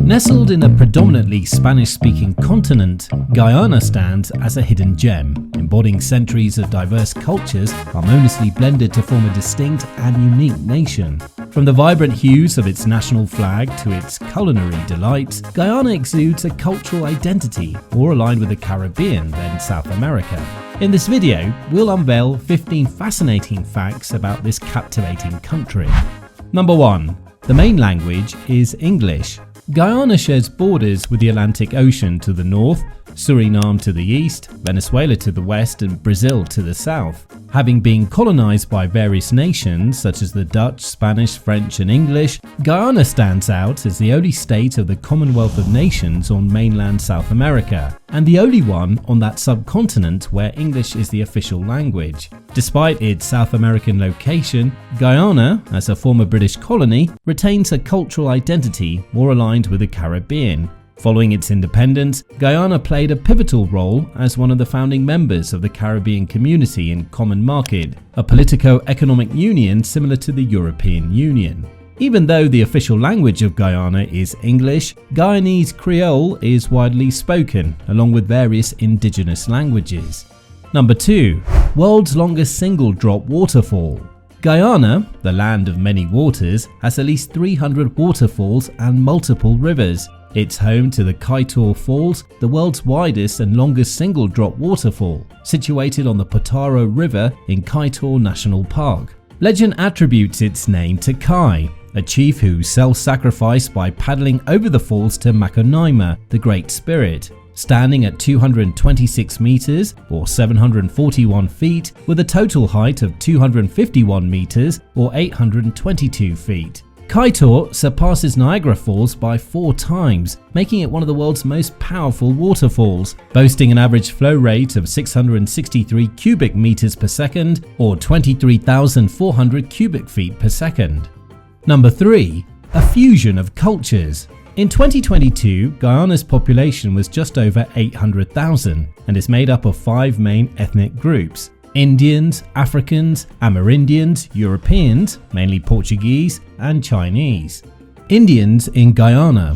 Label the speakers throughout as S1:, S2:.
S1: Nestled in a predominantly Spanish-speaking continent, Guyana stands as a hidden gem, embodying centuries of diverse cultures harmoniously blended to form a distinct and unique nation. From the vibrant hues of its national flag to its culinary delights, Guyana exudes a cultural identity more aligned with the Caribbean than South America. In this video, we'll unveil 15 fascinating facts about this captivating country. Number 1. The main language is English. Guyana shares borders with the Atlantic Ocean to the north, Suriname to the east, Venezuela to the west, and Brazil to the south. Having been colonized by various nations such as the Dutch, Spanish, French, and English, Guyana stands out as the only state of the Commonwealth of Nations on mainland South America, and the only one on that subcontinent where English is the official language. Despite its South American location, Guyana, as a former British colony, retains a cultural identity more aligned with the Caribbean. Following its independence, Guyana played a pivotal role as one of the founding members of the Caribbean Community and Common Market, a politico-economic union similar to the European Union. Even though the official language of Guyana is English, Guyanese Creole is widely spoken, along with various indigenous languages. Number 2. World's longest single-drop waterfall. Guyana, the land of many waters, has at least 300 waterfalls and multiple rivers. It's home to the Kaieteur Falls, the world's widest and longest single-drop waterfall, situated on the Potaro River in Kaieteur National Park. Legend attributes its name to Kai, a chief who self-sacrificed by paddling over the falls to Makonaima, the Great Spirit. Standing at 226 meters or 741 feet, with a total height of 251 meters or 822 feet. Kaieteur surpasses Niagara Falls by 4 times, making it one of the world's most powerful waterfalls, boasting an average flow rate of 663 cubic meters per second or 23,400 cubic feet per second. Number 3. A fusion of cultures. In 2022, Guyana's population was just over 800,000 and is made up of 5 main ethnic groups: Indians, Africans, Amerindians, Europeans, mainly Portuguese, and Chinese. Indians in Guyana.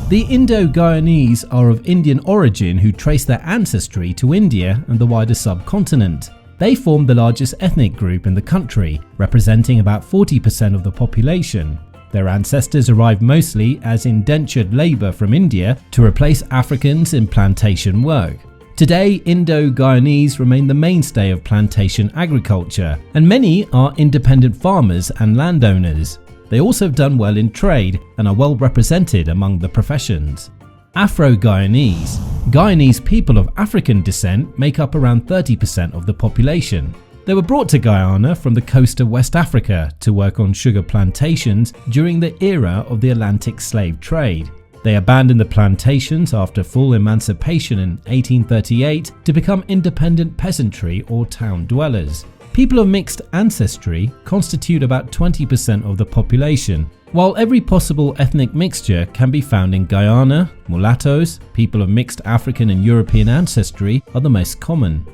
S1: The Indo-Guyanese are of Indian origin who trace their ancestry to India and the wider subcontinent. They form the largest ethnic group in the country, representing about 40% of the population. Their ancestors arrived mostly as indentured labour from India to replace Africans in plantation work. Today, Indo-Guyanese remain the mainstay of plantation agriculture, and many are independent farmers and landowners. They also have done well in trade and are well represented among the professions. Afro-Guyanese. Guyanese people of African descent make up around 30% of the population. They were brought to Guyana from the coast of West Africa to work on sugar plantations during the era of the Atlantic slave trade. They abandoned the plantations after full emancipation in 1838 to become independent peasantry or town dwellers. People of mixed ancestry constitute about 20% of the population. While every possible ethnic mixture can be found in Guyana, mulattoes, people of mixed African and European ancestry, are the most common.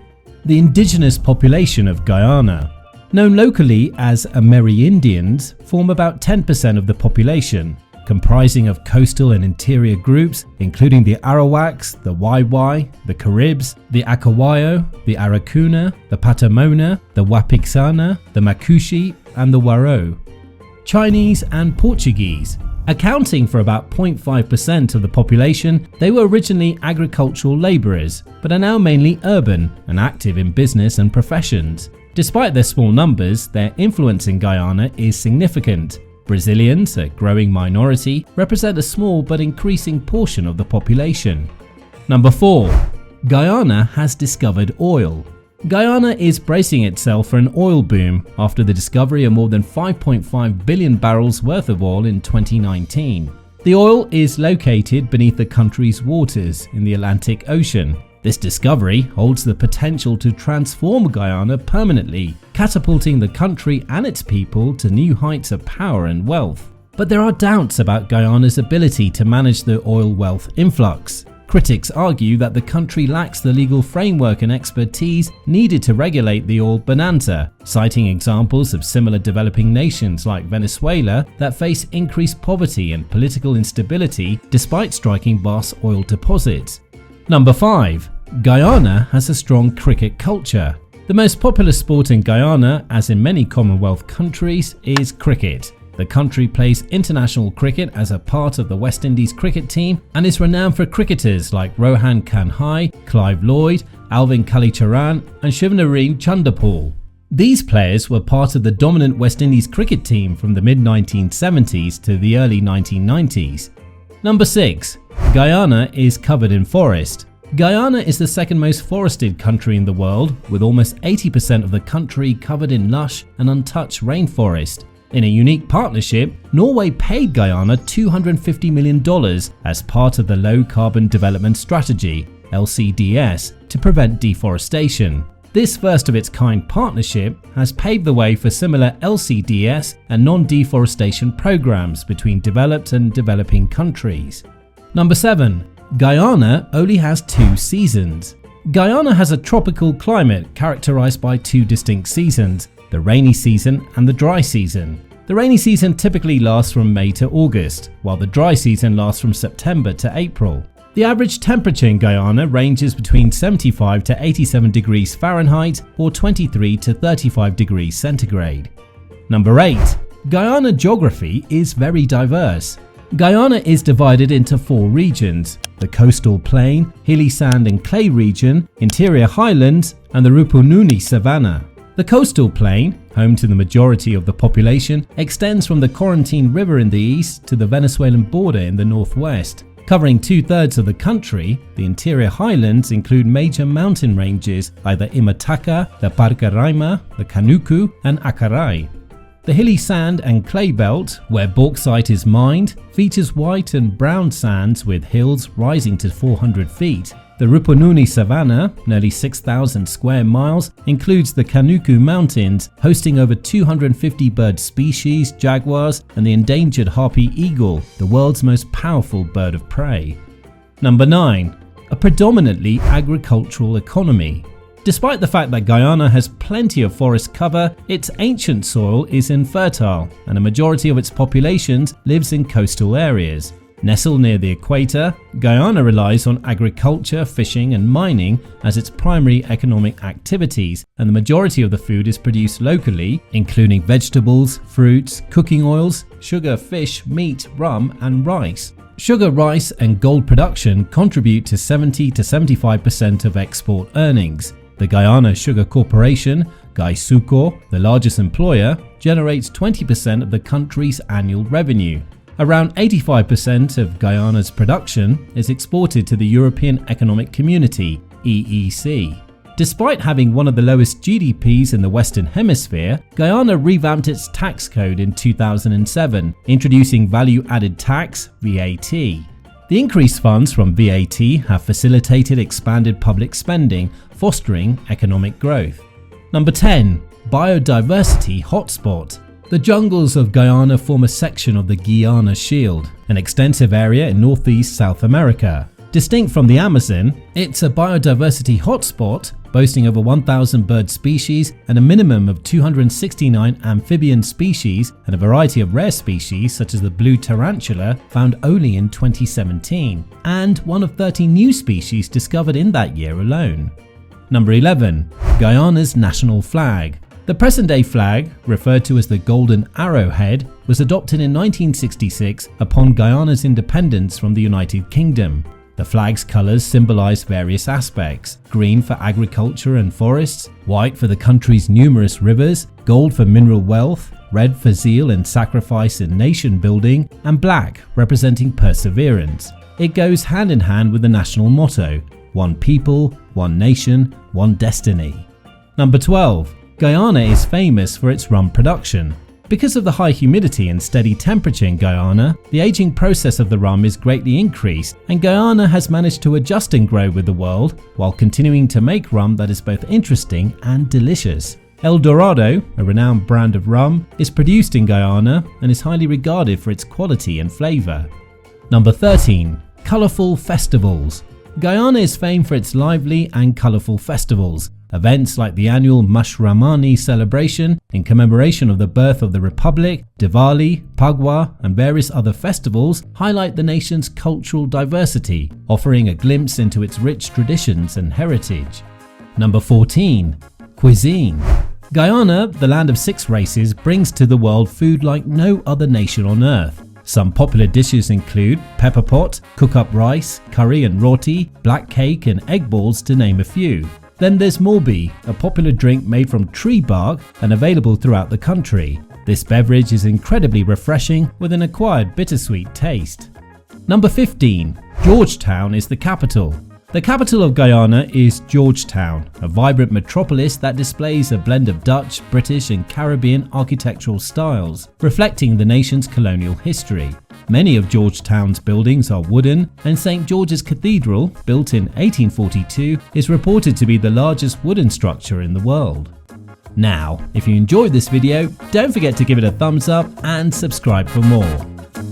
S1: The indigenous population of Guyana, known locally as Amerindians, form about 10% of the population, comprising of coastal and interior groups including the Arawaks, the Waiwai, the Caribs, the Akawayo, the Aracuna, the Patamona, the Wapixana, the Makushi, and the Waro. Chinese and Portuguese. Accounting for about 0.5% of the population, they were originally agricultural labourers, but are now mainly urban and active in business and professions. Despite their small numbers, their influence in Guyana is significant. Brazilians, a growing minority, represent a small but increasing portion of the population. Number 4. Guyana has discovered oil. Guyana is bracing itself for an oil boom after the discovery of more than 5.5 billion barrels worth of oil in 2019. The oil is located beneath the country's waters in the Atlantic Ocean. This discovery holds the potential to transform Guyana permanently, catapulting the country and its people to new heights of power and wealth. But there are doubts about Guyana's ability to manage the oil wealth influx. Critics argue that the country lacks the legal framework and expertise needed to regulate the oil bonanza, citing examples of similar developing nations like Venezuela that face increased poverty and political instability despite striking vast oil deposits. Number 5. Guyana has a strong cricket culture. The most popular sport in Guyana, as in many Commonwealth countries, is cricket. The country plays international cricket as a part of the West Indies cricket team and is renowned for cricketers like Rohan Kanhai, Clive Lloyd, Alvin Kallicharran and Shivnarine Chanderpaul. These players were part of the dominant West Indies cricket team from the mid-1970s to the early 1990s. Number 6. Guyana is covered in forest. Guyana is the second most forested country in the world, with almost 80% of the country covered in lush and untouched rainforest. In a unique partnership, Norway paid Guyana $250 million as part of the Low Carbon Development Strategy (LCDS) to prevent deforestation. This first-of-its-kind partnership has paved the way for similar LCDS and non-deforestation programs between developed and developing countries. Number 7. Guyana only has 2 seasons. Guyana has a tropical climate characterized by 2 distinct seasons, the rainy season and the dry season. The rainy season typically lasts from May to August, while the dry season lasts from September to April. The average temperature in Guyana ranges between 75 to 87 degrees Fahrenheit or 23 to 35 degrees centigrade. Number 8. Guyana geography is very diverse. Guyana is divided into 4 regions: the coastal plain, hilly sand and clay region, interior highlands, and the Rupununi savanna. The coastal plain, home to the majority of the population, extends from the Corentyne River in the east to the Venezuelan border in the northwest. Covering 2/3 of the country, the interior highlands include major mountain ranges like the Imataca, the Parcaraima, the Canuco, and Acaray. The hilly sand and clay belt, where bauxite is mined, features white and brown sands with hills rising to 400 feet. The Rupununi Savanna, nearly 6,000 square miles, includes the Canuco Mountains, hosting over 250 bird species, jaguars, and the endangered harpy eagle, the world's most powerful bird of prey. Number 9. A predominantly agricultural economy. Despite the fact that Guyana has plenty of forest cover, its ancient soil is infertile, and a majority of its population lives in coastal areas. Nestled near the equator, Guyana relies on agriculture, fishing and mining as its primary economic activities, and the majority of the food is produced locally, including vegetables, fruits, cooking oils, sugar, fish, meat, rum and rice. Sugar, rice and gold production contribute to 70 to 75% of export earnings. The Guyana Sugar Corporation, GuySucor, the largest employer, generates 20% of the country's annual revenue. Around 85% of Guyana's production is exported to the European Economic Community (EEC). Despite having one of the lowest GDPs in the Western Hemisphere, Guyana revamped its tax code in 2007, introducing value-added tax (VAT). The increased funds from VAT have facilitated expanded public spending, fostering economic growth. Number 10. Biodiversity Hotspot. The jungles of Guyana form a section of the Guyana Shield, an extensive area in northeast South America. Distinct from the Amazon, it's a biodiversity hotspot boasting over 1,000 bird species and a minimum of 269 amphibian species and a variety of rare species such as the blue tarantula found only in 2017, and one of 30 new species discovered in that year alone. Number 11. Guyana's national flag. The present-day flag, referred to as the Golden Arrowhead, was adopted in 1966 upon Guyana's independence from the United Kingdom. The flag's colours symbolise various aspects: green for agriculture and forests, white for the country's numerous rivers, gold for mineral wealth, red for zeal and sacrifice in nation building, and black representing perseverance. It goes hand in hand with the national motto: one people, one nation, one destiny. Number 12. Guyana is famous for its rum production. Because of the high humidity and steady temperature in Guyana, the aging process of the rum is greatly increased, and Guyana has managed to adjust and grow with the world while continuing to make rum that is both interesting and delicious. El Dorado, a renowned brand of rum, is produced in Guyana and is highly regarded for its quality and flavour. Number 13. Colourful festivals. Guyana is famed for its lively and colourful festivals. Events like the annual Mashramani celebration in commemoration of the birth of the Republic, Diwali, Phagwa, and various other festivals highlight the nation's cultural diversity, offering a glimpse into its rich traditions and heritage. Number 14. Cuisine. Guyana, the land of 6 races, brings to the world food like no other nation on earth. Some popular dishes include pepper pot, cook-up rice, curry and roti, black cake and egg balls, to name a few. Then there's morbi, a popular drink made from tree bark and available throughout the country. This beverage is incredibly refreshing with an acquired bittersweet taste. Number 15. Georgetown is the capital. The capital of Guyana is Georgetown, a vibrant metropolis that displays a blend of Dutch, British and Caribbean architectural styles, reflecting the nation's colonial history. Many of Georgetown's buildings are wooden, and St. George's Cathedral, built in 1842, is reported to be the largest wooden structure in the world. Now, if you enjoyed this video, don't forget to give it a thumbs up and subscribe for more.